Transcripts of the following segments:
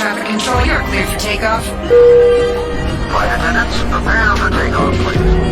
traffic control, you're cleared for takeoff. Flight attendants, prepare for takeoff, please.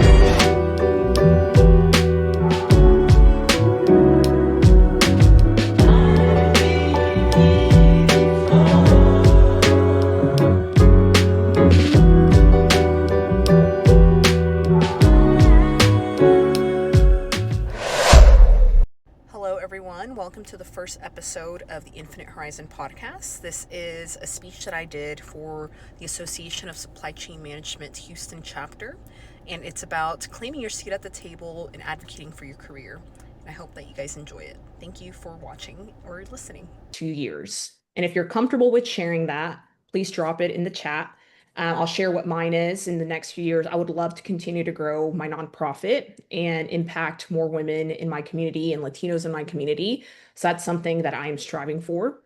Hello, everyone. Welcome to the first episode of the Infinite Horizon podcast. This is a speech that I did for the Association of Supply Chain Management Houston chapter, and it's about claiming your seat at the table and advocating for your career. And I hope that you guys enjoy it. Thank you for watching or listening. 2 years. And if you're comfortable with sharing that, please drop it in the chat. I'll share what mine is in the next few years. I would love to continue to grow my nonprofit and impact more women in my community and Latinos in my community. So that's something that I'm striving for.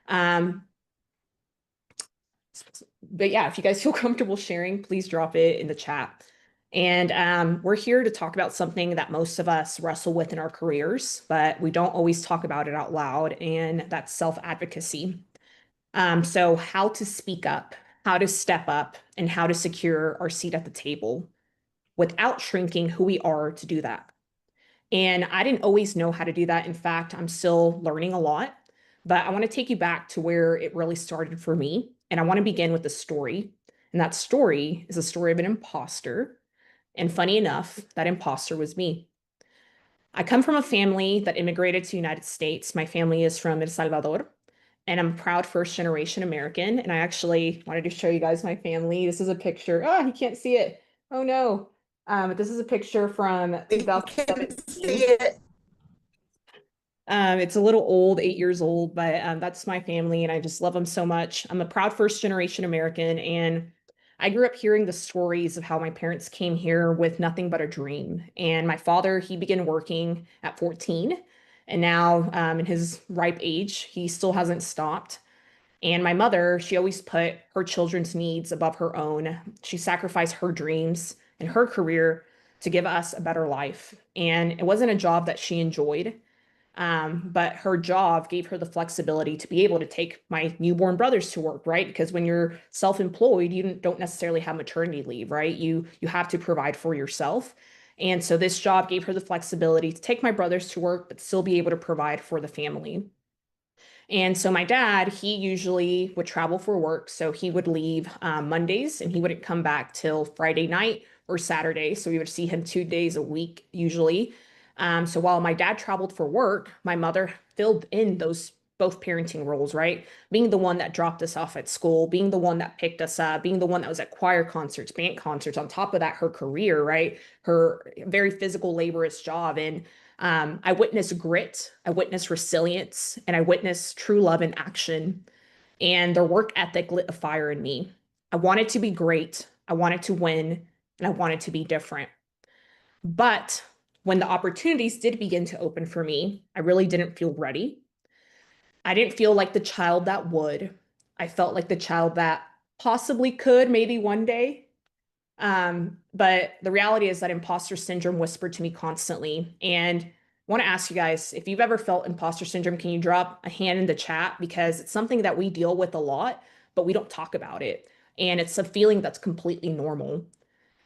But yeah, if you guys feel comfortable sharing, please drop it in the chat. And we're here to talk about something that most of us wrestle with in our careers, but we don't always talk about it out loud, and that's self-advocacy. So how to speak up, how to step up, and how to secure our seat at the table without shrinking who we are to do that. And I didn't always know how to do that. In fact, I'm still learning a lot, but I want to take you back to where it really started for me. And I want to begin with a story. And that story is a story of an imposter. And funny enough, that imposter was me. I come from a family that immigrated to the United States. My family is from El Salvador, and I'm a proud first generation American. And I actually wanted to show you guys my family. This is a picture. Oh, you can't see it. Oh no. This is a picture from 2017. It's a little old, 8 years old, but that's my family, and I just love them so much. I'm a proud first generation American, and I grew up hearing the stories of how my parents came here with nothing but a dream. And my father, he began working at 14, and now in his ripe age, he still hasn't stopped. And my mother, she always put her children's needs above her own. She sacrificed her dreams and her career to give us a better life. And it wasn't a job that she enjoyed. But her job gave her the flexibility to be able to take my newborn brothers to work, right? Because when you're self-employed, you don't necessarily have maternity leave, right? You have to provide for yourself. And so this job gave her the flexibility to take my brothers to work, but still be able to provide for the family. And so my dad, he usually would travel for work. So he would leave Mondays and he wouldn't come back till Friday night or Saturday. So we would see him 2 days a week usually. So while my dad traveled for work, my mother filled in those both parenting roles, right? Being the one that dropped us off at school, being the one that picked us up, being the one that was at choir concerts, band concerts. On top of that, her career, right? Her very physical, laborious job. And I witnessed grit, I witnessed resilience, and I witnessed true love in action. And their work ethic lit a fire in me. I wanted to be great, I wanted to win, and I wanted to be different. But when the opportunities did begin to open for me, I really didn't feel ready. I didn't feel like the child that would. I felt like the child that possibly could, maybe one day. But the reality is that imposter syndrome whispered to me constantly. And I want to ask you guys, if you've ever felt imposter syndrome, can you drop a hand in the chat? Because it's something that we deal with a lot, but we don't talk about it. And it's a feeling that's completely normal.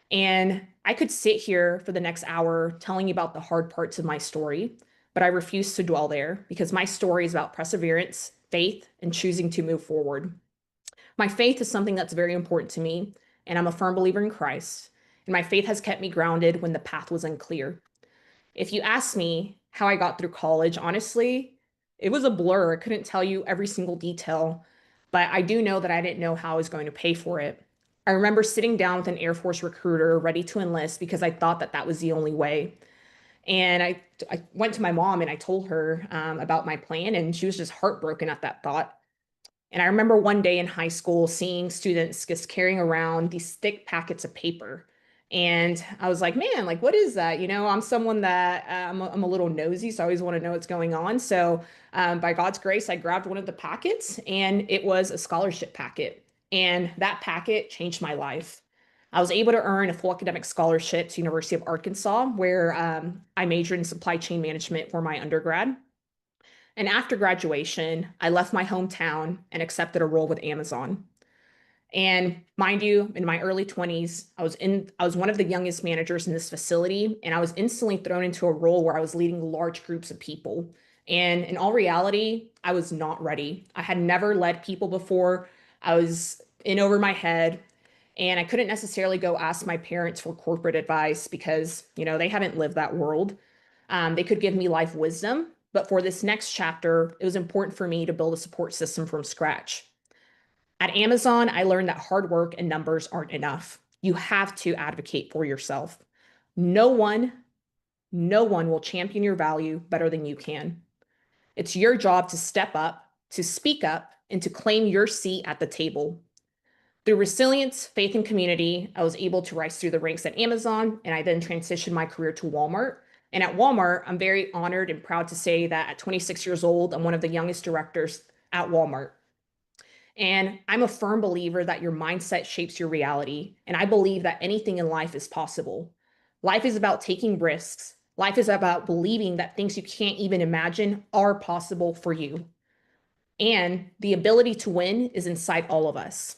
And I could sit here for the next hour telling you about the hard parts of my story, but I refuse to dwell there because my story is about perseverance, faith, and choosing to move forward. My faith is something that's very important to me, and I'm a firm believer in Christ. And my faith has kept me grounded when the path was unclear. If you ask me how I got through college, honestly, it was a blur. I couldn't tell you every single detail, but I do know that I didn't know how I was going to pay for it. I remember sitting down with an Air Force recruiter ready to enlist because I thought that that was the only way. And I went to my mom and I told her about my plan, and she was just heartbroken at that thought. And I remember one day in high school seeing students just carrying around these thick packets of paper. And I was like, man, like, what is that? I'm someone that I'm a little nosy, so I always want to know what's going on. So by God's grace, I grabbed one of the packets and it was a scholarship packet. And that packet changed my life. I was able to earn a full academic scholarship to University of Arkansas, where I majored in supply chain management for my undergrad. And after graduation, I left my hometown and accepted a role with Amazon. And mind you, in my early 20s, I was one of the youngest managers in this facility, and I was instantly thrown into a role where I was leading large groups of people. And in all reality, I was not ready. I had never led people before. I was in over my head, and I couldn't necessarily go ask my parents for corporate advice because, they haven't lived that world. They could give me life wisdom, but for this next chapter, it was important for me to build a support system from scratch. At Amazon, I learned that hard work and numbers aren't enough. You have to advocate for yourself. No one, no one will champion your value better than you can. It's your job to step up, to speak up, and to claim your seat at the table. Through resilience, faith, and community, I was able to rise through the ranks at Amazon, and I then transitioned my career to Walmart. And at Walmart, I'm very honored and proud to say that at 26 years old, I'm one of the youngest directors at Walmart. And I'm a firm believer that your mindset shapes your reality. And I believe that anything in life is possible. Life is about taking risks. Life is about believing that things you can't even imagine are possible for you. And the ability to win is inside all of us.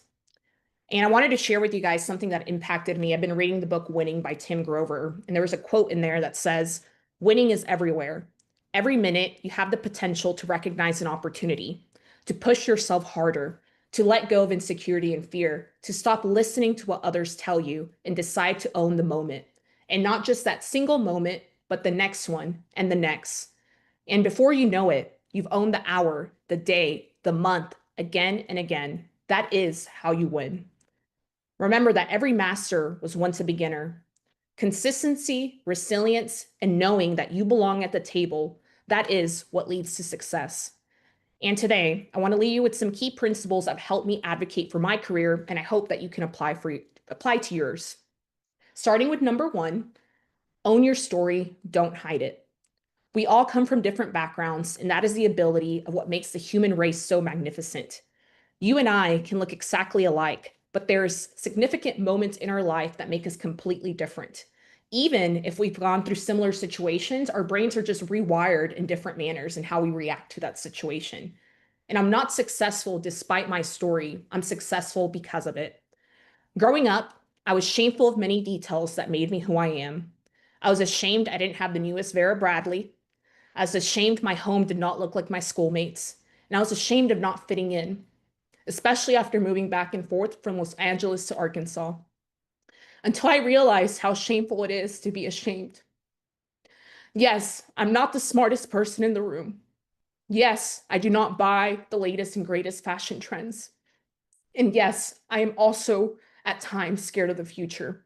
And I wanted to share with you guys something that impacted me. I've been reading the book Winning by Tim Grover, and there was a quote in there that says, "Winning is everywhere. Every minute, you have the potential to recognize an opportunity, to push yourself harder, to let go of insecurity and fear, to stop listening to what others tell you and decide to own the moment. And not just that single moment, but the next one and the next. And before you know it, you've owned the hour, the day, the month, again and again. That is how you win." Remember that every master was once a beginner. Consistency, resilience, and knowing that you belong at the table, that is what leads to success. And today, I want to leave you with some key principles that have helped me advocate for my career, and I hope that you can apply to yours. Starting with number one, own your story, don't hide it. We all come from different backgrounds, and that is the ability of what makes the human race so magnificent. You and I can look exactly alike, but there's significant moments in our life that make us completely different. Even if we've gone through similar situations, our brains are just rewired in different manners in how we react to that situation. And I'm not successful despite my story. I'm successful because of it. Growing up, I was shameful of many details that made me who I am. I was ashamed I didn't have the newest Vera Bradley. I was ashamed my home did not look like my schoolmates. And I was ashamed of not fitting in, especially after moving back and forth from Los Angeles to Arkansas, until I realized how shameful it is to be ashamed. Yes, I'm not the smartest person in the room. Yes, I do not buy the latest and greatest fashion trends. And yes, I am also at times scared of the future.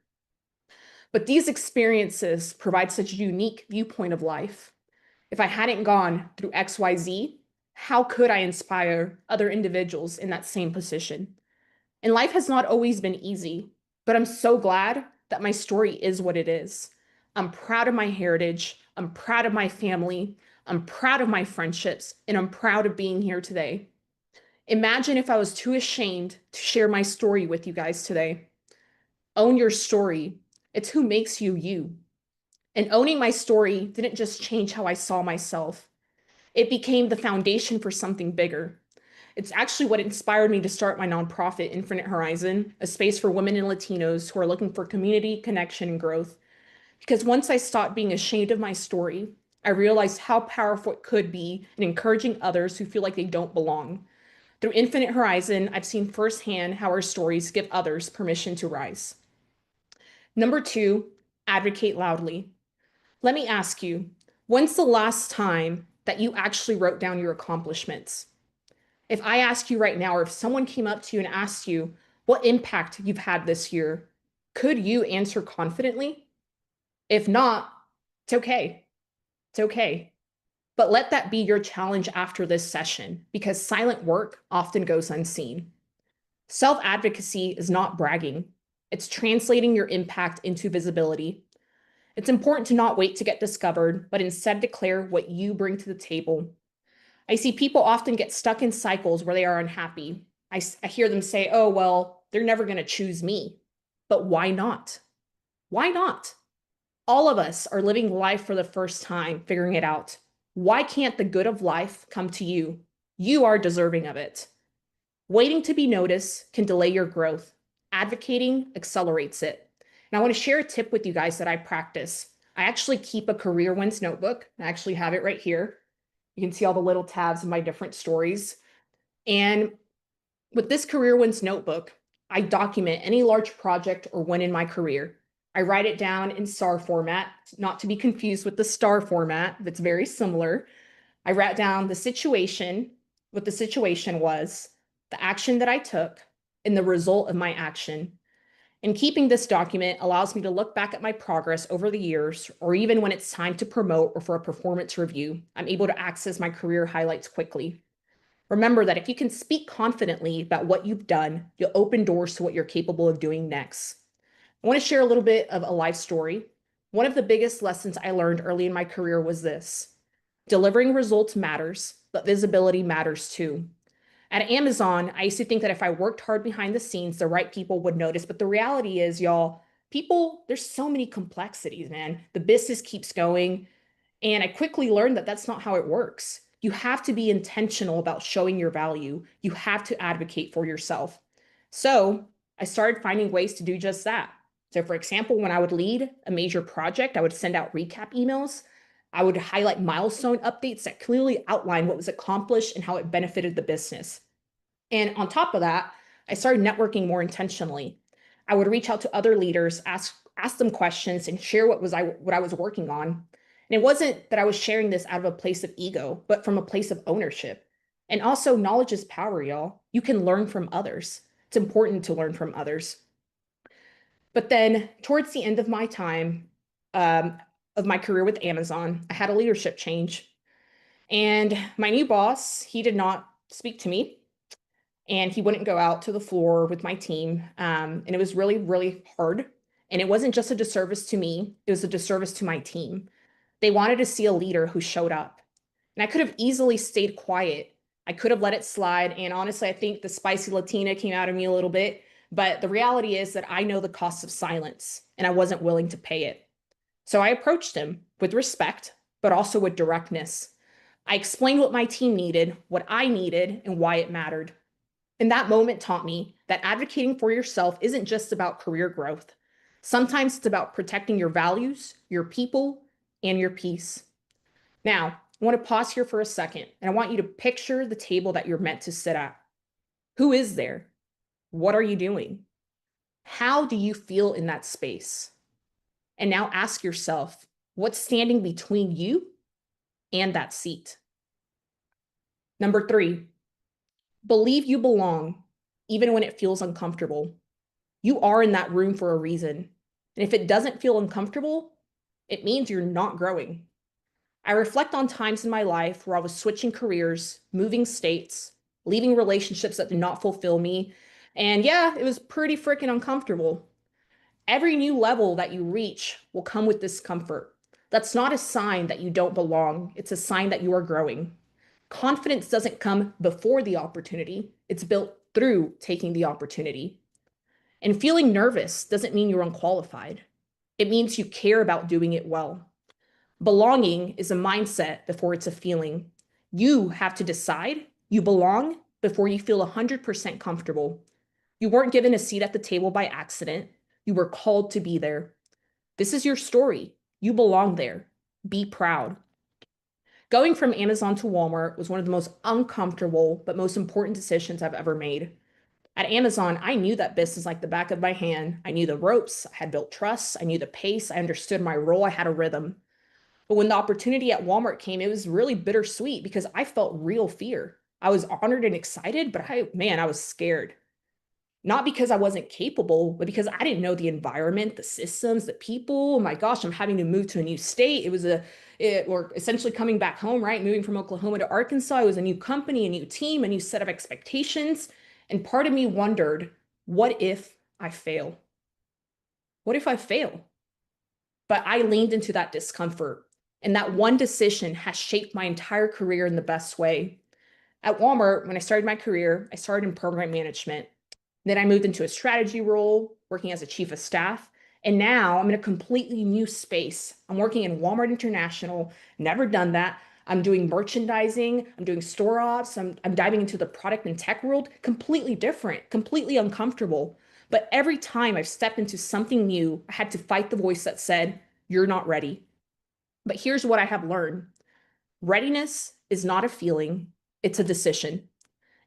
But these experiences provide such a unique viewpoint of life. If I hadn't gone through XYZ, how could I inspire other individuals in that same position? And life has not always been easy, but I'm so glad that my story is what it is. I'm proud of my heritage. I'm proud of my family. I'm proud of my friendships, and I'm proud of being here today. Imagine if I was too ashamed to share my story with you guys today. Own your story. It's who makes you you. And owning my story didn't just change how I saw myself. It became the foundation for something bigger. It's actually what inspired me to start my nonprofit, HERizon, a space for women and Latinos who are looking for community, connection, and growth. Because once I stopped being ashamed of my story, I realized how powerful it could be in encouraging others who feel like they don't belong. Through Infinite Horizon, I've seen firsthand how our stories give others permission to rise. Number two, advocate loudly. Let me ask you, when's the last time that you actually wrote down your accomplishments? If I ask you right now, or if someone came up to you and asked you what impact you've had this year, could you answer confidently? If not, it's okay. It's okay. But let that be your challenge after this session, because silent work often goes unseen. Self-advocacy is not bragging. It's translating your impact into visibility. It's important to not wait to get discovered, but instead declare what you bring to the table. I see people often get stuck in cycles where they are unhappy. I hear them say, oh, well, they're never going to choose me. But why not? Why not? All of us are living life for the first time, figuring it out. Why can't the good of life come to you? You are deserving of it. Waiting to be noticed can delay your growth. Advocating accelerates it. And I want to share a tip with you guys that I practice. I actually keep a career wins notebook. I actually have it right here. You can see all the little tabs of my different stories. And with this career wins notebook, I document any large project or win in my career. I write it down in STAR format, not to be confused with the STAR format, that's very similar. I wrote down the situation, what the situation was, the action that I took, and the result of my action. And keeping this document allows me to look back at my progress over the years, or even when it's time to promote or for a performance review, I'm able to access my career highlights quickly. Remember that if you can speak confidently about what you've done, you'll open doors to what you're capable of doing next. I want to share a little bit of a life story. One of the biggest lessons I learned early in my career was this: delivering results matters, but visibility matters too. At Amazon, I used to think that if I worked hard behind the scenes, the right people would notice. But the reality is, y'all, people, there's so many complexities, man. The business keeps going. And I quickly learned that that's not how it works. You have to be intentional about showing your value. You have to advocate for yourself. So I started finding ways to do just that. So, for example, when I would lead a major project, I would send out recap emails. I would highlight milestone updates that clearly outline what was accomplished and how it benefited the business. And on top of that, I started networking more intentionally. I would reach out to other leaders, ask them questions, and share what I was working on. And it wasn't that I was sharing this out of a place of ego, but from a place of ownership. And also, knowledge is power, y'all. You can learn from others. It's important to learn from others. But then, towards the end of my time, of my career with Amazon, I had a leadership change. And my new boss, he did not speak to me, and he wouldn't go out to the floor with my team. And it was really, really hard. And it wasn't just a disservice to me, it was a disservice to my team. They wanted to see a leader who showed up. And I could have easily stayed quiet. I could have let it slide. And honestly, I think the spicy Latina came out of me a little bit. But the reality is that I know the cost of silence, and I wasn't willing to pay it. So I approached him with respect, but also with directness. I explained what my team needed, what I needed, and why it mattered. And that moment taught me that advocating for yourself isn't just about career growth. Sometimes it's about protecting your values, your people, and your peace. Now, I want to pause here for a second, and I want you to picture the table that you're meant to sit at. Who is there? What are you doing? How do you feel in that space? And now ask yourself, what's standing between you and that seat? Number 3, believe you belong, even when it feels uncomfortable. You are in that room for a reason. And if it doesn't feel uncomfortable, it means you're not growing. I reflect on times in my life where I was switching careers, moving states, leaving relationships that did not fulfill me. And yeah, it was pretty freaking uncomfortable. Every new level that you reach will come with discomfort. That's not a sign that you don't belong, it's a sign that you are growing. Confidence doesn't come before the opportunity, it's built through taking the opportunity. And feeling nervous doesn't mean you're unqualified. It means you care about doing it well. Belonging is a mindset before it's a feeling. You have to decide you belong before you feel 100% comfortable. You weren't given a seat at the table by accident. You were called to be there. This is your story. You belong there. Be proud. Going from Amazon to Walmart was one of the most uncomfortable but most important decisions I've ever made. At Amazon, I knew that business like the back of my hand. I knew the ropes, I had built trust, I knew the pace, I understood my role, I had a rhythm. But when the opportunity at Walmart came, it was really bittersweet because I felt real fear. I was honored and excited, but I was scared. Not because I wasn't capable, but because I didn't know the environment, the systems, the people. Oh my gosh, I'm having to move to a new state. Or essentially coming back home, right? Moving from Oklahoma to Arkansas. It was a new company, a new team, a new set of expectations. And part of me wondered, what if I fail? What if I fail? But I leaned into that discomfort. And that one decision has shaped my entire career in the best way. At Walmart, when I started my career, I started in program management. Then I moved into a strategy role, working as a chief of staff. And now I'm in a completely new space. I'm working in Walmart International, never done that. I'm doing merchandising, I'm doing store ops, I'm diving into the product and tech world, completely different, completely uncomfortable. But every time I've stepped into something new, I had to fight the voice that said, "You're not ready." But here's what I have learned: readiness is not a feeling, it's a decision.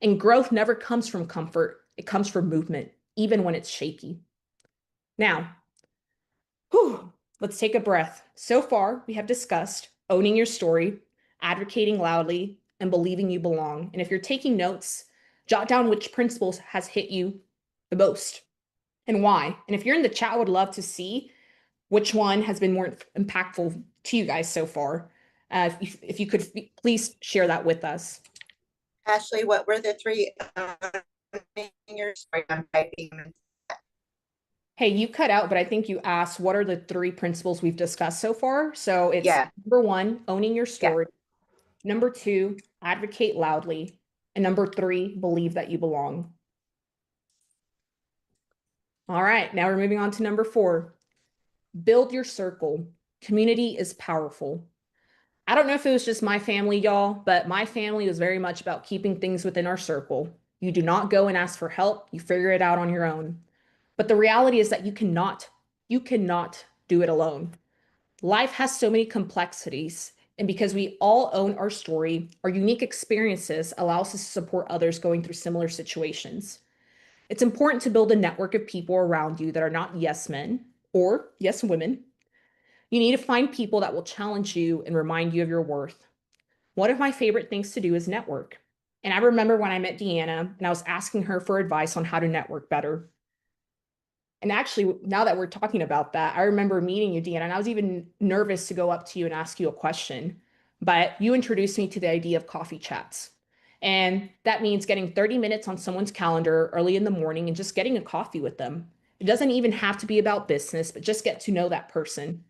And growth never comes from comfort, it comes from movement, even when it's shaky. Now, whew, let's take a breath. So far, we have discussed owning your story, advocating loudly, and believing you belong. And if you're taking notes, jot down which principles has hit you the most and why. And if you're in the chat, I would love to see which one has been more impactful to you guys so far. If you could please share that with us. Ashley, what were the three years? Sorry, I'm typing. Hey, you cut out, but I think you asked what are the three principles we've discussed so far? So it's Yeah. number one, owning your Yeah. story. Number two, advocate loudly. And number three, believe that you belong. All right, now we're moving on to number four. Build your circle. Community is powerful. I don't know if it was just my family, y'all, but my family was very much about keeping things within our circle. You do not go and ask for help, you figure it out on your own. But the reality is that you cannot do it alone. Life has so many complexities, and because we all own our story, our unique experiences allow us to support others going through similar situations. It's important to build a network of people around you that are not yes men or yes women. You need to find people that will challenge you and remind you of your worth. One of my favorite things to do is network. And I remember when I met Deanna and I was asking her for advice on how to network better. And actually, now that we're talking about that, I remember meeting you, Deanna, and I was even nervous to go up to you and ask you a question. But you introduced me to the idea of coffee chats. And that means getting 30 minutes on someone's calendar early in the morning and just getting a coffee with them. It doesn't even have to be about business, but just get to know that person.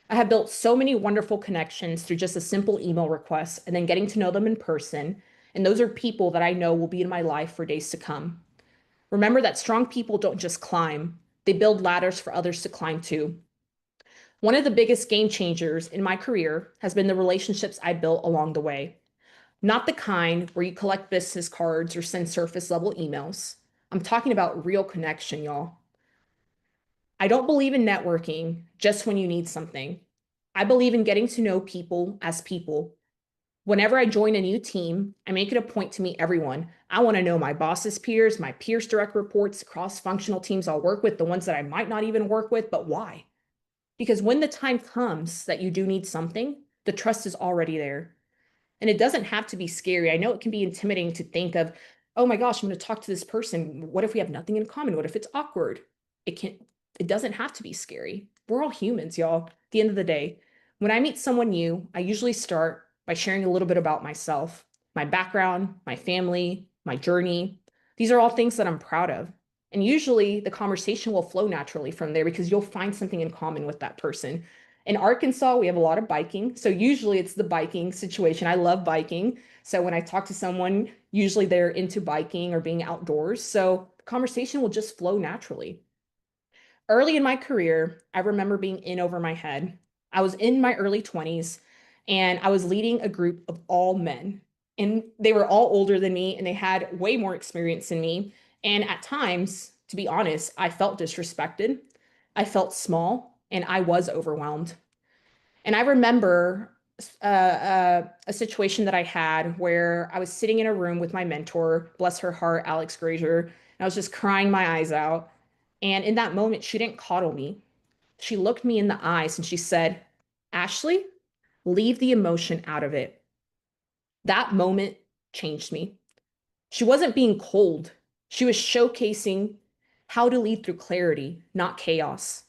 I have built so many wonderful connections through just a simple email request and then getting to know them in person. And those are people that I know will be in my life for days to come. Remember that strong people don't just climb, they build ladders for others to climb too. One of the biggest game changers in my career has been the relationships I built along the way. Not the kind where you collect business cards or send surface level emails. I'm talking about real connection, y'all. I don't believe in networking just when you need something. I believe in getting to know people as people. Whenever I join a new team, I make it a point to meet everyone. I want to know my boss's peers, my peers' direct reports, cross-functional teams I'll work with, the ones that I might not even work with, but why? Because when the time comes that you do need something, the trust is already there. And it doesn't have to be scary. I know it can be intimidating to think of, oh my gosh, I'm going to talk to this person. What if we have nothing in common? What if it's awkward? It doesn't have to be scary. We're all humans, y'all. At the end of the day, when I meet someone new, I usually start by sharing a little bit about myself, my background, my family, my journey. These are all things that I'm proud of. And usually the conversation will flow naturally from there because you'll find something in common with that person. In Arkansas, we have a lot of biking. So usually it's the biking situation. I love biking. So when I talk to someone, usually they're into biking or being outdoors. So the conversation will just flow naturally. Early in my career, I remember being in over my head. I was in my early 20s and I was leading a group of all men. And they were all older than me and they had way more experience than me. And at times, to be honest, I felt disrespected. I felt small and I was overwhelmed. And I remember a situation that I had where I was sitting in a room with my mentor, bless her heart, Alex Grazier, and I was just crying my eyes out. And in that moment, she didn't coddle me. She looked me in the eyes and she said, "Ashley, leave the emotion out of it." That moment changed me. She wasn't being cold. She was showcasing how to lead through clarity, not chaos.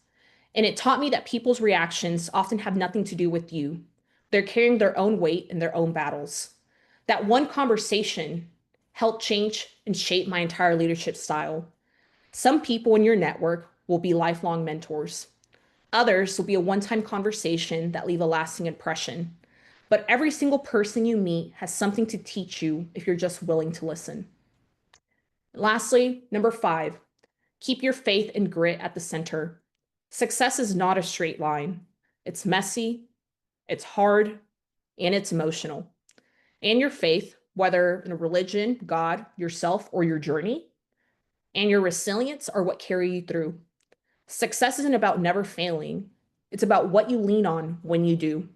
And it taught me that people's reactions often have nothing to do with you. They're carrying their own weight and their own battles. That one conversation helped change and shape my entire leadership style. Some people in your network will be lifelong mentors. Others will be a one-time conversation that leave a lasting impression. But every single person you meet has something to teach you if you're just willing to listen. Lastly, number 5, keep your faith and grit at the center. Success is not a straight line. It's messy, it's hard, and it's emotional. And your faith, whether in a religion, God, yourself, or your journey, and your resilience are what carry you through. Success isn't about never failing, it's about what you lean on when you do.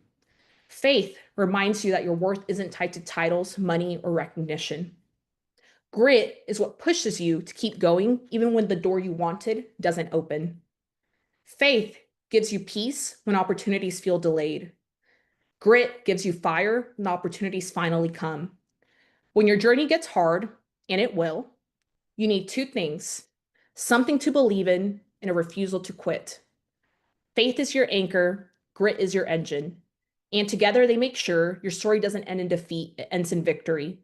Faith reminds you that your worth isn't tied to titles, money, or recognition. Grit is what pushes you to keep going even when the door you wanted doesn't open. Faith gives you peace when opportunities feel delayed. Grit gives you fire when the opportunities finally come. When your journey gets hard, and it will, you need two things: something to believe in and a refusal to quit. Faith is your anchor, grit is your engine. And together they make sure your story doesn't end in defeat, it ends in victory.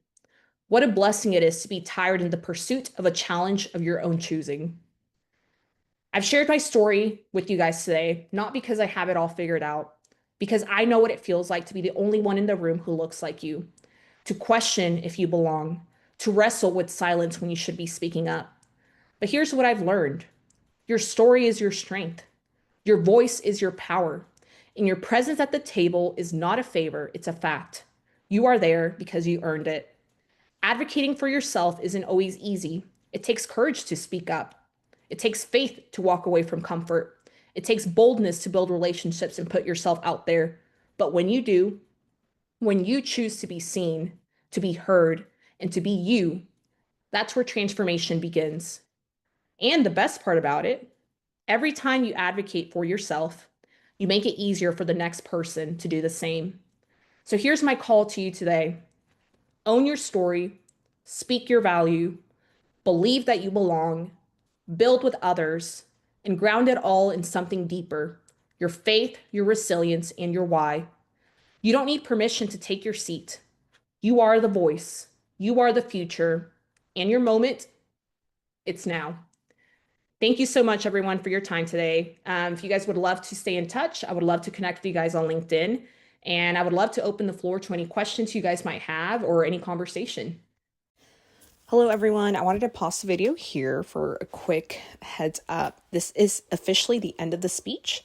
What a blessing it is to be tired in the pursuit of a challenge of your own choosing. I've shared my story with you guys today, not because I have it all figured out, because I know what it feels like to be the only one in the room who looks like you, to question if you belong, to wrestle with silence when you should be speaking up. But here's what I've learned: your story is your strength, your voice is your power, and your presence at the table is not a favor, it's a fact. You are there because you earned it. Advocating for yourself isn't always easy. It takes courage to speak up. It takes faith to walk away from comfort. It takes boldness to build relationships and put yourself out there. But when you do, when you choose to be seen, to be heard, and to be you, that's where transformation begins. And the best part about it, every time you advocate for yourself, you make it easier for the next person to do the same. So here's my call to you today: own your story, speak your value, believe that you belong, build with others, and ground it all in something deeper: your faith, your resilience, and your why. You don't need permission to take your seat. You are the voice, you are the future, and your moment, it's now. Thank you so much, everyone, for your time today. If you guys would love to stay in touch, I would love to connect with you guys on LinkedIn. And I would love to open the floor to any questions you guys might have or any conversation. Hello everyone, I wanted to pause the video here for a quick heads up. This is officially the end of the speech.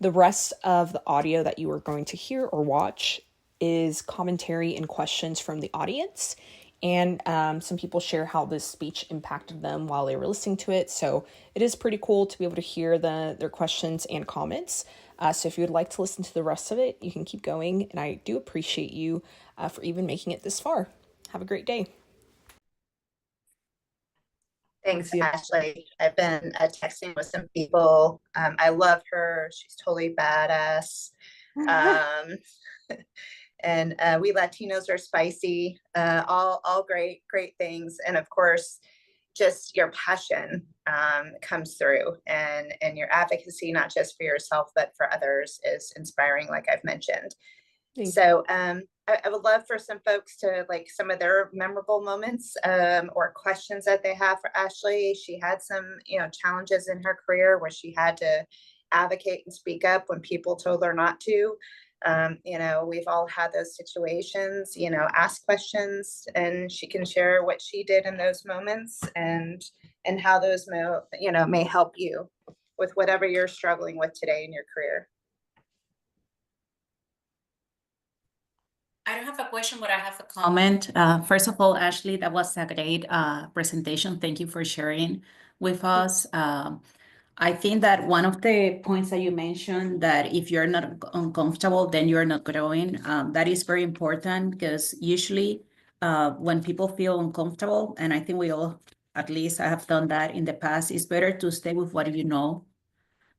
The rest of the audio that you are going to hear or watch is commentary and questions from the audience. And some people share how this speech impacted them while they were listening to it. So it is pretty cool to be able to hear their questions and comments. So if you would like to listen to the rest of it, you can keep going. And I do appreciate you for even making it this far. Have a great day. Thanks, Ashley. I've been texting with some people. I love her. She's totally badass. And we Latinos are spicy. All great things. And of course, just your passion comes through, and your advocacy, not just for yourself, but for others, is inspiring, like I've mentioned. So I would love for some folks to like some of their memorable moments or questions that they have for Ashley. She had some, challenges in her career where she had to advocate and speak up when people told her not to. We've all had those situations, ask questions, and she can share what she did in those moments and how those may help you with whatever you're struggling with today in your career. I don't have a question, but I have a comment. First of all, Ashley, that was a great presentation. Thank you for sharing with us. I think that one of the points that you mentioned, that if you're not uncomfortable, then you're not growing, that is very important, because usually when people feel uncomfortable, and I think we all, at least I have done that in the past, it's better to stay with what you know.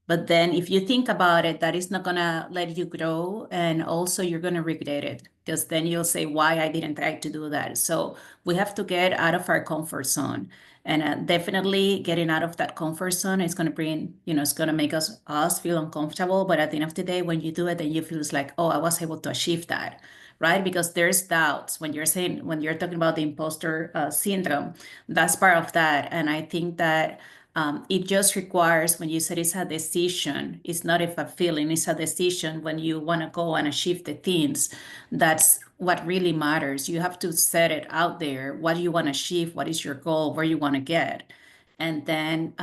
But then if you think about it, that is not going to let you grow. And also you're going to regret it, because then you'll say, why I didn't try to do that. So we have to get out of our comfort zone. And definitely getting out of that comfort zone is going to bring, it's going to make us feel uncomfortable. But at the end of the day, when you do it, then you feel like, oh, I was able to achieve that, right? Because there's doubts when you're talking about the imposter syndrome, that's part of that. And I think that it just requires, when you said it's a decision, it's not a feeling, it's a decision. When you want to go and achieve the things, that's what really matters. You have to set it out there. What do you want to achieve? What is your goal? Where you want to get? and then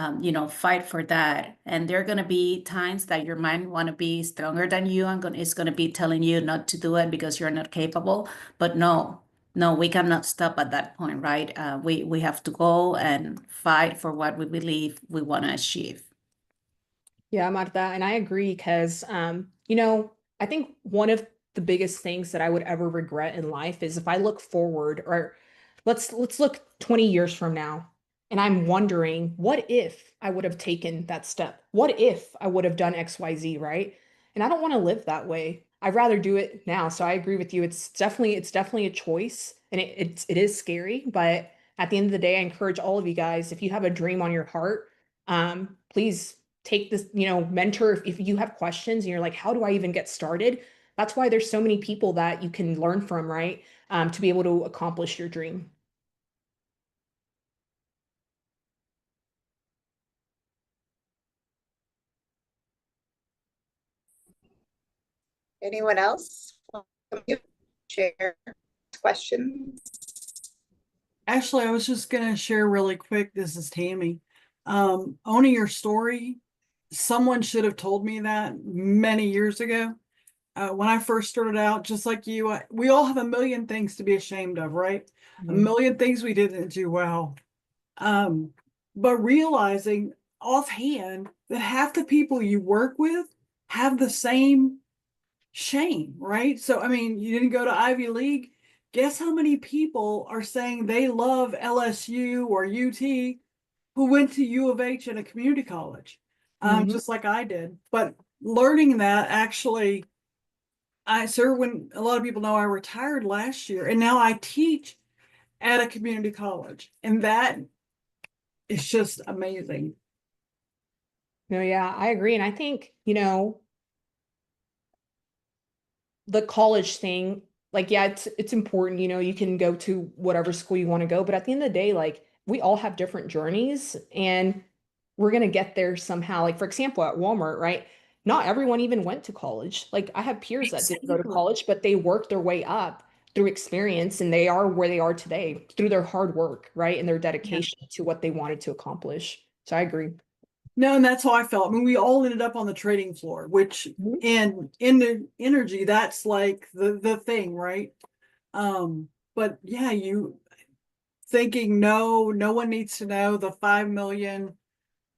fight for that. And there are going to be times that your mind want to be stronger than you, and it's going to be telling you not to do it because you're not capable. But no, we cannot stop at that point, right? We have to go and fight for what we believe we want to achieve. Yeah, Marta, and I agree because, I think one of the biggest things that I would ever regret in life is if I look forward, or let's look 20 years from now, and I'm wondering, what if I would have taken that step? What if I would have done XYZ, right? And I don't want to live that way. I'd rather do it now. So I agree with you. It's definitely a choice, and it is scary, but at the end of the day, I encourage all of you guys, if you have a dream on your heart, please take this, mentor if you have questions and you're like, how do I even get started? That's why there's so many people that you can learn from, right? To be able to accomplish your dream. Anyone else? Share questions. Actually, I was just gonna share really quick. This is Tammy. Owning your story, someone should have told me that many years ago. When I first started out, just like you, we all have a million things to be ashamed of, right? A million things we didn't do well. But realizing offhand that half the people you work with have the same shame, right? So, I mean, you didn't go to Ivy League. Guess how many people are saying they love LSU or UT who went to U of H in a community college, just like I did. But learning that actually, when a lot of people know I retired last year and now I teach at a community college, and that is just amazing. No, yeah, I agree. And I think, the college thing, like, yeah, it's important, you can go to whatever school you want to go, but at the end of the day, like, we all have different journeys, and we're going to get there somehow. Like, for example, at Walmart, right? Not everyone even went to college. Like, I have peers that didn't go to college, but they worked their way up through experience, and they are where they are today through their hard work, right? And their dedication to what they wanted to accomplish. So I agree. No, and that's how I felt. I mean, we all ended up on the trading floor, which in the energy, that's like the thing, right? But yeah, you thinking no one needs to know the 5 million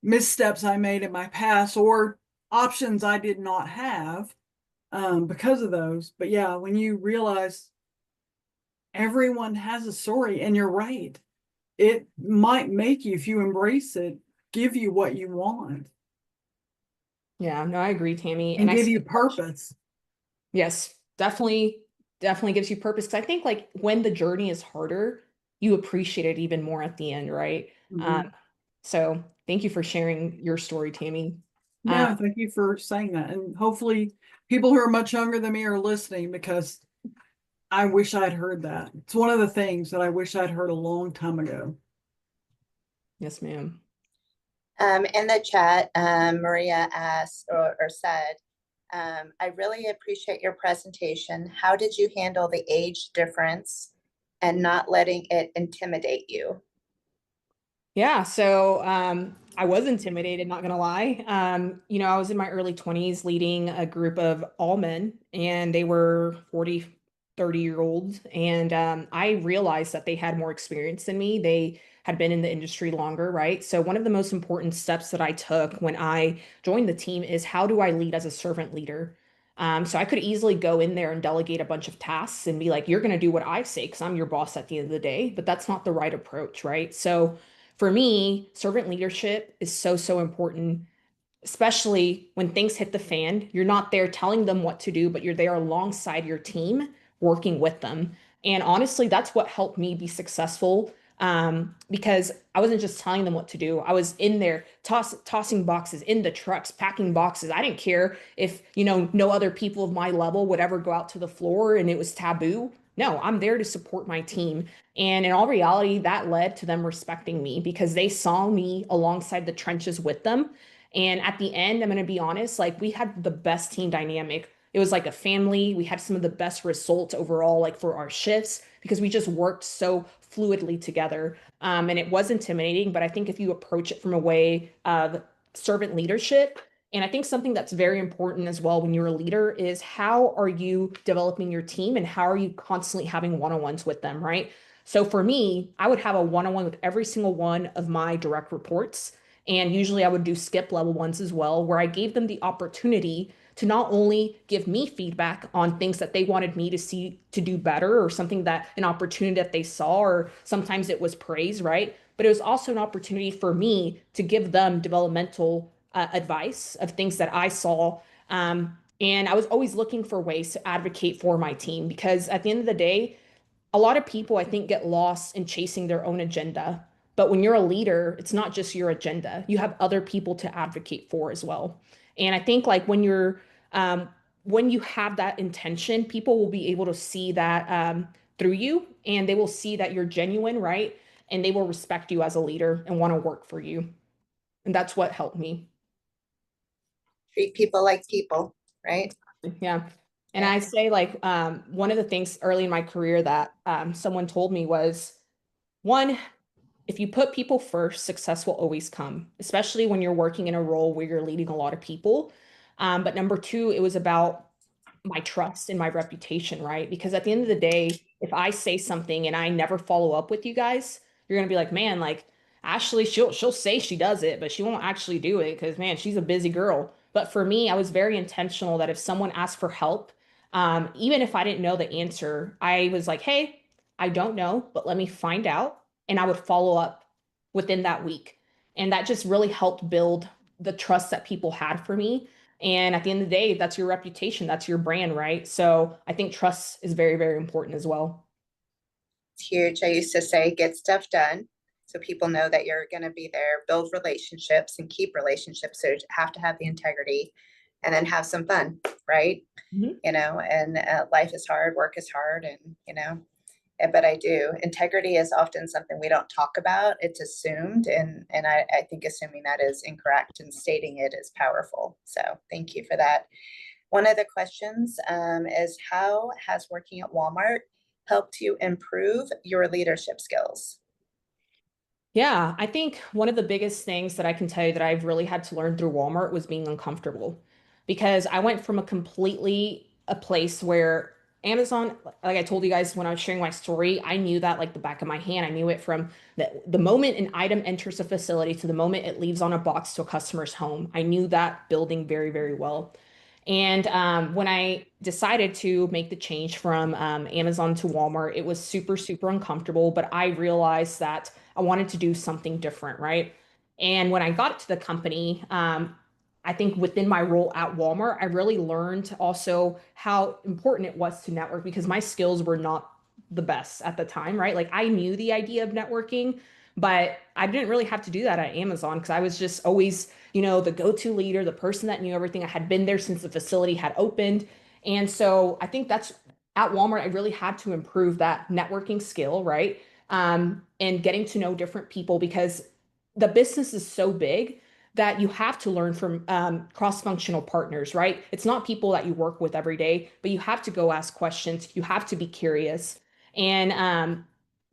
missteps I made in my past or options I did not have because of those. But yeah, when you realize everyone has a story, and you're right, it might make you, if you embrace it, give you what you want Yeah, no, I agree, Tammy. and I give see. you purpose. Yes, definitely gives you purpose. Because I think, like, when the journey is harder, you appreciate it even more at the end, right? So thank you for sharing your story, Tammy. No, thank you for saying that. And hopefully people who are much younger than me are listening, because I wish I'd heard that. It's one of the things that I wish I'd heard a long time ago. Yes, ma'am. In the chat, Maria asked or said, I really appreciate your presentation. How did you handle the age difference and not letting it intimidate you? Yeah, so I was intimidated, not gonna lie. I was in my early 20s leading a group of all men, and they were 40, 30-year-olds. And I realized that they had more experience than me. They had been in the industry longer, right? So one of the most important steps that I took when I joined the team is, how do I lead as a servant leader? So I could easily go in there and delegate a bunch of tasks and be like, you're gonna do what I say because I'm your boss at the end of the day. But that's not the right approach, right? So for me, servant leadership is so, so important, especially when things hit the fan. You're not there telling them what to do, but you're there alongside your team, working with them. And honestly, that's what helped me be successful. Because I wasn't just telling them what to do. I was in there tossing boxes in the trucks, packing boxes. I didn't care if, no other people of my level would ever go out to the floor and it was taboo. No, I'm there to support my team. And in all reality, that led to them respecting me because they saw me alongside the trenches with them. And at the end, I'm going to be honest, like, we had the best team dynamic It was like a family. We had some of the best results overall, like for our shifts, because we just worked so fluidly together. And it was intimidating, but I think if you approach it from a way of servant leadership, and I think something that's very important as well when you're a leader is how are you developing your team and how are you constantly having one-on-ones with them, right? So for me, I would have a one-on-one with every single one of my direct reports. And usually I would do skip level ones as well, where I gave them the opportunity to not only give me feedback on things that they wanted me to see to do better or something that an opportunity that they saw, or sometimes it was praise, right? But it was also an opportunity for me to give them developmental advice of things that I saw. And I was always looking for ways to advocate for my team because at the end of the day, a lot of people I think get lost in chasing their own agenda. But when you're a leader, it's not just your agenda. You have other people to advocate for as well. And I think like when you have that intention, people will be able to see that through you, and they will see that you're genuine, right? And they will respect you as a leader and want to work for you. And that's what helped me. Treat people like people, right? Yeah. And I say like one of the things early in my career that someone told me was one, if you put people first, success will always come, especially when you're working in a role where you're leading a lot of people. But number two, it was about my trust and my reputation, right? Because at the end of the day, if I say something and I never follow up with you guys, you're gonna be like, man, like Ashley, she'll say she does it, but she won't actually do it because man, she's a busy girl. But for me, I was very intentional that if someone asked for help, even if I didn't know the answer, I was like, hey, I don't know, but let me find out. And I would follow up within that week. And that just really helped build the trust that people had for me. And at the end of the day, that's your reputation, that's your brand, right? So I think trust is very, very important as well. It's huge. I used to say, get stuff done. So people know that you're going to be there, build relationships and keep relationships. So you have to have the integrity and then have some fun, right? Mhm. You know, and life is hard, work is hard, and, you know, but I do. Integrity is often something we don't talk about. It's assumed. And I think assuming that is incorrect and stating it is powerful. So thank you for that. One of the questions is how has working at Walmart helped you improve your leadership skills? Yeah, I think one of the biggest things that I can tell you that I've really had to learn through Walmart was being uncomfortable because I went from a place where Amazon, like I told you guys when I was sharing my story, I knew that like the back of my hand. I knew it from the moment an item enters a facility to the moment it leaves on a box to a customer's home. I knew that building very, very well. And when I decided to make the change from Amazon to Walmart, it was super, super uncomfortable, but I realized that I wanted to do something different, right? And when I got to the company, I think within my role at Walmart, I really learned also how important it was to network because my skills were not the best at the time, right? Like I knew the idea of networking, but I didn't really have to do that at Amazon because I was just always, the go-to leader, the person that knew everything. I had been there since the facility had opened. And so I think that's at Walmart, I really had to improve that networking skill, right? And getting to know different people because the business is so big that you have to learn from cross-functional partners, right? It's not people that you work with every day, but you have to go ask questions. You have to be curious. And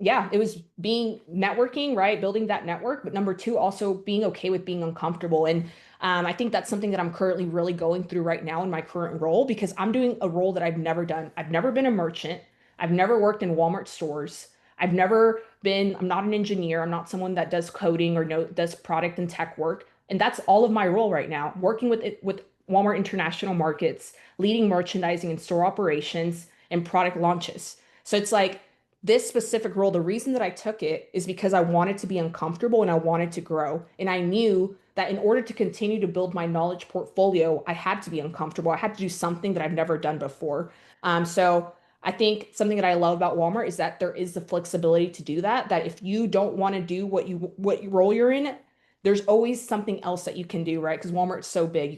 yeah, it was being networking, right? Building that network. But number two, also being okay with being uncomfortable. And I think that's something that I'm currently really going through right now in my current role because I'm doing a role that I've never done. I've never been a merchant. I've never worked in Walmart stores. I'm not an engineer. I'm not someone that does coding or does product and tech work. And that's all of my role right now, working with Walmart International Markets, leading merchandising and store operations and product launches. So it's like this specific role, the reason that I took it is because I wanted to be uncomfortable and I wanted to grow. And I knew that in order to continue to build my knowledge portfolio, I had to be uncomfortable. I had to do something that I've never done before. So I think something that I love about Walmart is that there is the flexibility to do that. That if you don't want to do what role you're in, there's always something else that you can do, right? Because Walmart's so big.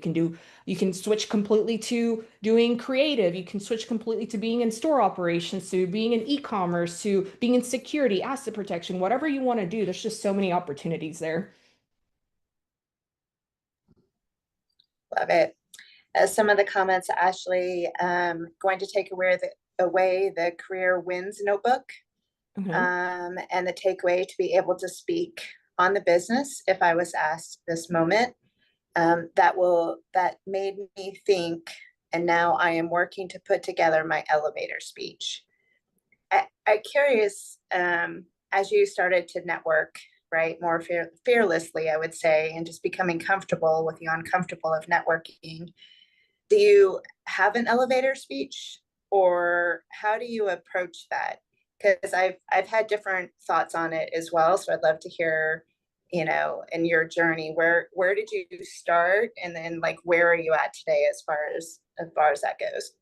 You can switch completely to doing creative. You can switch completely to being in store operations, to being in e-commerce, to being in security, asset protection, whatever you want to do. There's just so many opportunities there. Love it. some of the comments, Ashley, going to take away the career wins notebook, and the takeaway to be able to speak on the business if I was asked this moment. That made me think, and now I am working to put together my elevator speech. I'm curious, as you started to network, right, more fearlessly, I would say, and just becoming comfortable with the uncomfortable of networking, do you have an elevator speech, or how do you approach that? Because I've had different thoughts on it as well, so I'd love to hear, in your journey, where did you start, and then like where are you at today as far as that goes?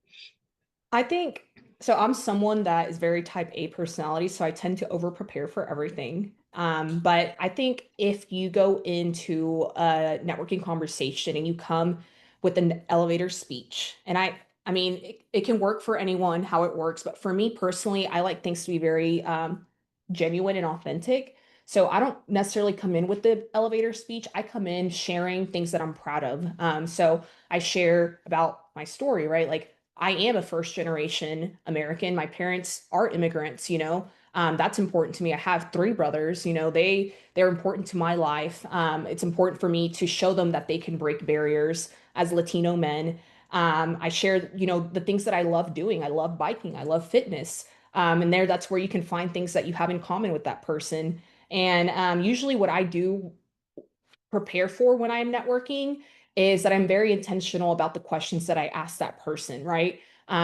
I think so. I'm someone that is very type A personality, so I tend to over prepare for everything. But I think if you go into a networking conversation and you come with an elevator speech, and I mean, it can work for anyone how it works, but for me personally, I like things to be very genuine and authentic. So I don't necessarily come in with the elevator speech. I come in sharing things that I'm proud of. So I share about my story, right? Like I am a first generation American. My parents are immigrants, that's important to me. I have three brothers, they're important to my life. It's important for me to show them that they can break barriers as Latino men. I share, the things that I love doing. I love biking. I love fitness. And that's where you can find things that you have in common with that person. And usually what I do prepare for when I'm networking is that I'm very intentional about the questions that I ask that person, right?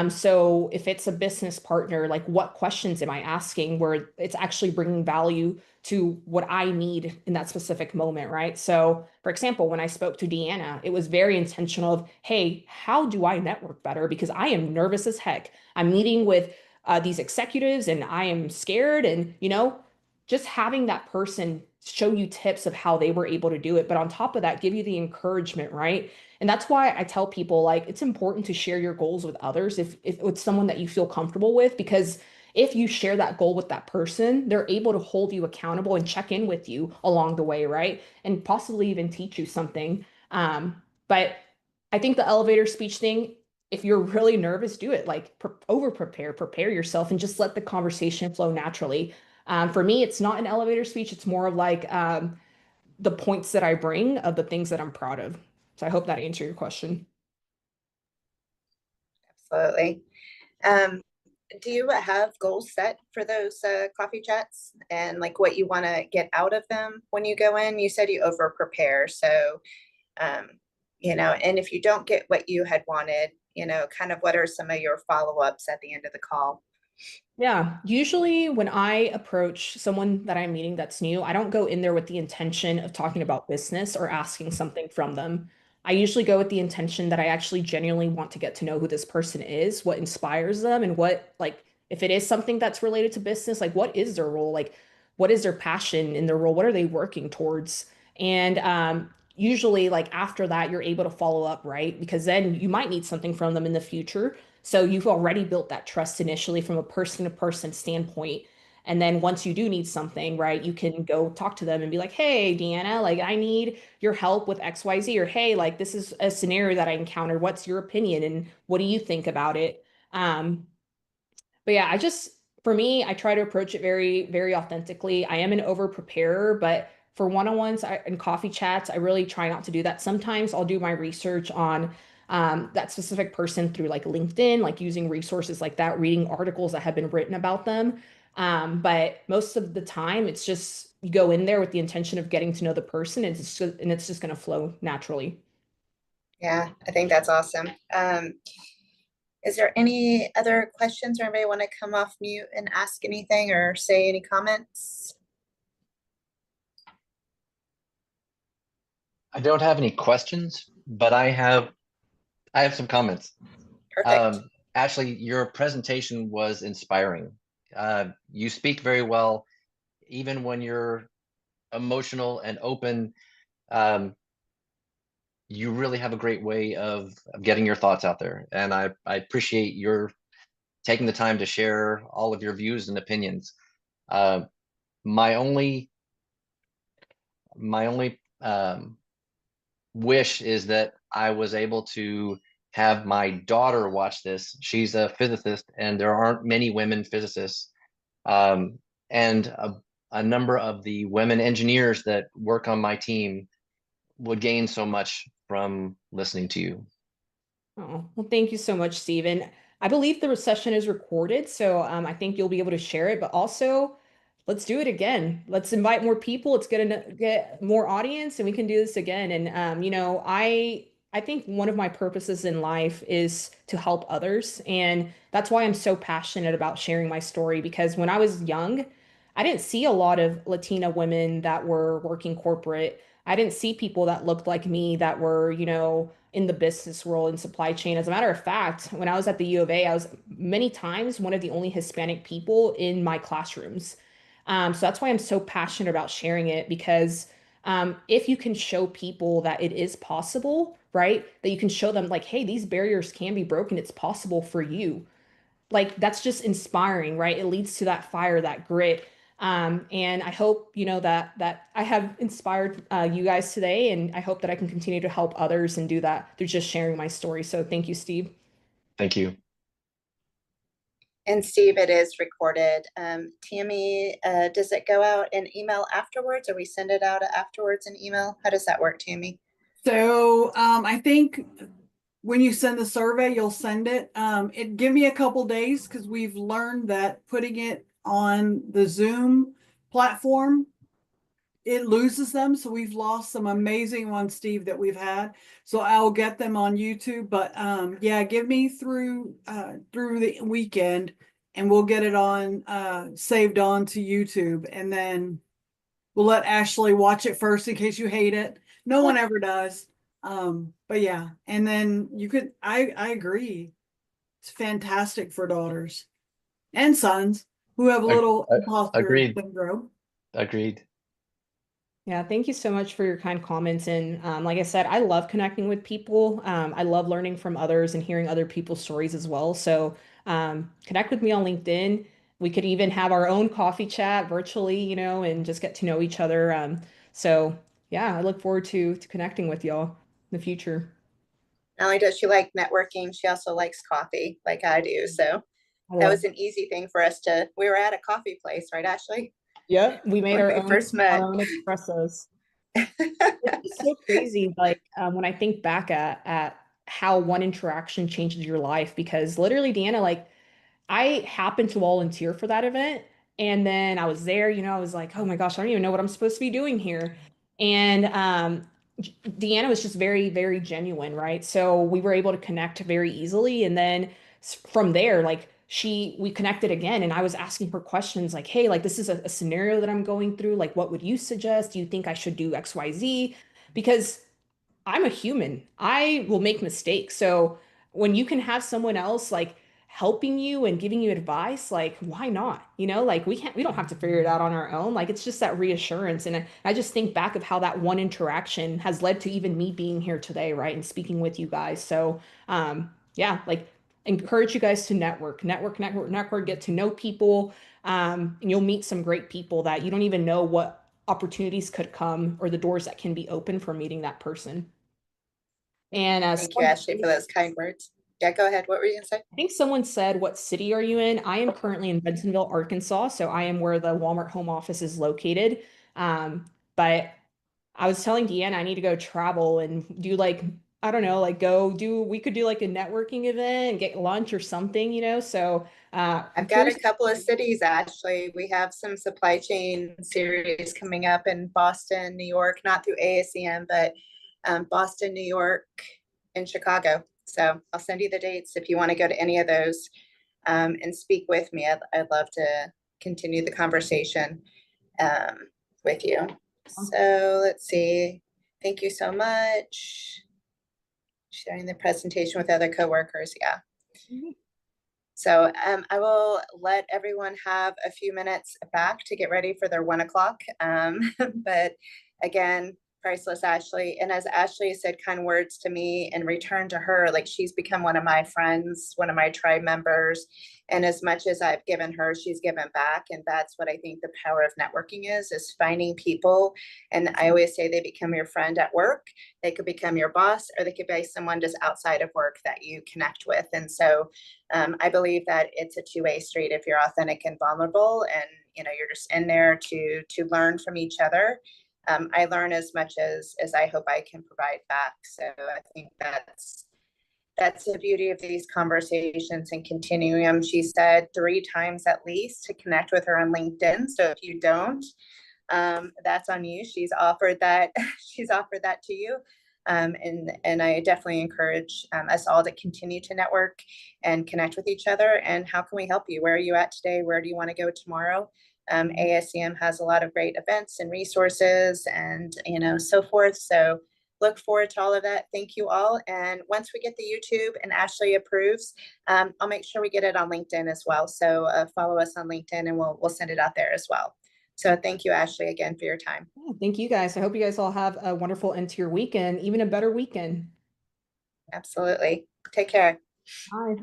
So if it's a business partner, like what questions am I asking where it's actually bringing value to what I need in that specific moment, right? So for example, when I spoke to Deanna, it was very intentional of, hey, how do I network better? Because I am nervous as heck. I'm meeting with these executives and I am scared and, just having that person show you tips of how they were able to do it. But on top of that, give you the encouragement, right? And that's why I tell people like it's important to share your goals with others if it's someone that you feel comfortable with, because if you share that goal with that person, they're able to hold you accountable and check in with you along the way, right? And possibly even teach you something. But I think the elevator speech thing, if you're really nervous, do it. Like over prepare yourself, and just let the conversation flow naturally. For me, it's not an elevator speech. It's more of like the points that I bring of the things that I'm proud of. So I hope that answered your question. Absolutely. Do you have goals set for those coffee chats, and like what you want to get out of them when you go in? You said you over prepare. So, and if you don't get what you had wanted, kind of what are some of your follow-ups at the end of the call? Yeah, usually when I approach someone that I'm meeting that's new, I don't go in there with the intention of talking about business or asking something from them. I usually go with the intention that I actually genuinely want to get to know who this person is, what inspires them, and what, like, if it is something that's related to business, like, what is their role? Like, what is their passion in their role? What are they working towards? And usually, like, after that, you're able to follow up, right? Because then you might need something from them in the future. So you've already built that trust initially from a person to person standpoint. And then once you do need something, right, you can go talk to them and be like, hey, Deanna, like I need your help with XYZ, or hey, like this is a scenario that I encountered. What's your opinion and what do you think about it? Um, but yeah, for me, I try to approach it very, very authentically. I am an over preparer, but for one-on-ones and coffee chats, I really try not to do that. Sometimes I'll do my research on that specific person through like LinkedIn, like using resources like that, reading articles that have been written about them. But most of the time, it's just you go in there with the intention of getting to know the person, and it's just going to flow naturally. Yeah, I think that's awesome. Is there any other questions, or anybody want to come off mute and ask anything or say any comments? I don't have any questions, but I have some comments. Perfect. Ashley, your presentation was inspiring. You speak very well, even when you're emotional and open. You really have a great way of getting your thoughts out there, and I appreciate your taking the time to share all of your views and opinions. Uh, my only my only wish is that I was able to have my daughter watch this. She's a physicist, and there aren't many women physicists. And a number of the women engineers that work on my team would gain so much from listening to you. Oh, well, thank you so much, Steve. And I believe the session is recorded, so I think you'll be able to share it. But also, let's do it again. Let's invite more people. Let's get more audience, and we can do this again. And I think one of my purposes in life is to help others, and that's why I'm so passionate about sharing my story. Because when I was young, I didn't see a lot of Latina women that were working corporate. I didn't see people that looked like me that were, in the business world and supply chain. As a matter of fact, when I was at the U of A, I was many times one of the only Hispanic people in my classrooms. So that's why I'm so passionate about sharing it because if you can show people that it is possible, right? That you can show them like, hey, these barriers can be broken. It's possible for you. Like that's just inspiring, right? It leads to that fire, that grit. And I hope, that I have inspired you guys today, and I hope that I can continue to help others and do that through just sharing my story. So thank you, Steve. Thank you. And Steve, it is recorded. Tammy, does it go out in email afterwards, or we send it out afterwards in email? How does that work, Tammy? So I think when you send the survey, you'll send it. It give me a couple days because we've learned that putting it on the Zoom platform, it loses them. So we've lost some amazing ones, Steve, that we've had. So I'll get them on YouTube. But yeah, give me through the weekend and we'll get it on saved on to YouTube. And then we'll let Ashley watch it first in case you hate it. No one ever does. But yeah, and then you could, I agree. It's fantastic for daughters and sons who have a little imposter Agreed. syndrome. Agreed. Yeah, thank you so much for your kind comments. And like I said, I love connecting with people. I love learning from others and hearing other people's stories as well. So connect with me on LinkedIn. We could even have our own coffee chat virtually, and just get to know each other. So yeah, I look forward to connecting with y'all in the future. Not only does she like networking, she also likes coffee like I do. So I that love. was an easy thing for us we were at a coffee place, right, Ashley? Yep, we made When our we own first met. our own espressos. It's just so crazy, like when I think back at how one interaction changes your life, because literally, Deanna, like I happened to volunteer for that event, and then I was there, I was like, oh my gosh, I don't even know what I'm supposed to be doing here. And Deanna was just very, very genuine, right? So we were able to connect very easily. And then from there, like we connected again, and I was asking her questions like, hey, like this is a scenario that I'm going through. Like, what would you suggest? Do you think I should do XYZ? Because I'm a human. I will make mistakes. So when you can have someone else like helping you and giving you advice, like why not? Like we don't have to figure it out on our own. Like it's just that reassurance. And I just think back of how that one interaction has led to even me being here today, right? And speaking with you guys. So yeah, like encourage you guys to network, get to know people. And you'll meet some great people that you don't even know what opportunities could come or the doors that can be open for meeting that person. And Thank you, Ashley, for those kind words. Yeah, go ahead. What were you gonna say? I think someone said, what city are you in? I am currently in Bentonville, Arkansas. So I am where the Walmart home office is located. But I was telling Deanna I need to go travel and do like, I don't know, like we could do like a networking event and get lunch or something, So I'm I've got curious. a couple of cities, Ashley. We have some supply chain series coming up in Boston, New York, not through ASEM, but Boston, New York, and Chicago. So I'll send you the dates if you want to go to any of those and speak with me. I'd love to continue the conversation with you. So let's see. Thank you so much. Sharing the presentation with other coworkers. Yeah. So I will let everyone have a few minutes back to get ready for their 1 o'clock. But again, Priceless, Ashley. And as Ashley said kind words to me in return to her, like she's become one of my friends, one of my tribe members. And as much as I've given her, she's given back. And that's what I think the power of networking is finding people. And I always say they become your friend at work. They could become your boss, or they could be someone just outside of work that you connect with. And so I believe that it's a two-way street if you're authentic and vulnerable, and you're just in there to learn from each other. I learn as much as I hope I can provide back. So I think that's the beauty of these conversations and continuing them. She said 3 times at least to connect with her on LinkedIn. So if you don't, that's on you. She's offered that. She's offered that to you. And I definitely encourage us all to continue to network and connect with each other. And how can we help you? Where are you at today? Where do you want to go tomorrow? ASCM has a lot of great events and resources and so forth. So look forward to all of that. Thank you all. And once we get the YouTube and Ashley approves, I'll make sure we get it on LinkedIn as well. So follow us on LinkedIn and we'll send it out there as well. So thank you, Ashley, again for your time. Yeah, thank you guys. I hope you guys all have a wonderful end to your weekend, even a better weekend. Absolutely. Take care. Bye.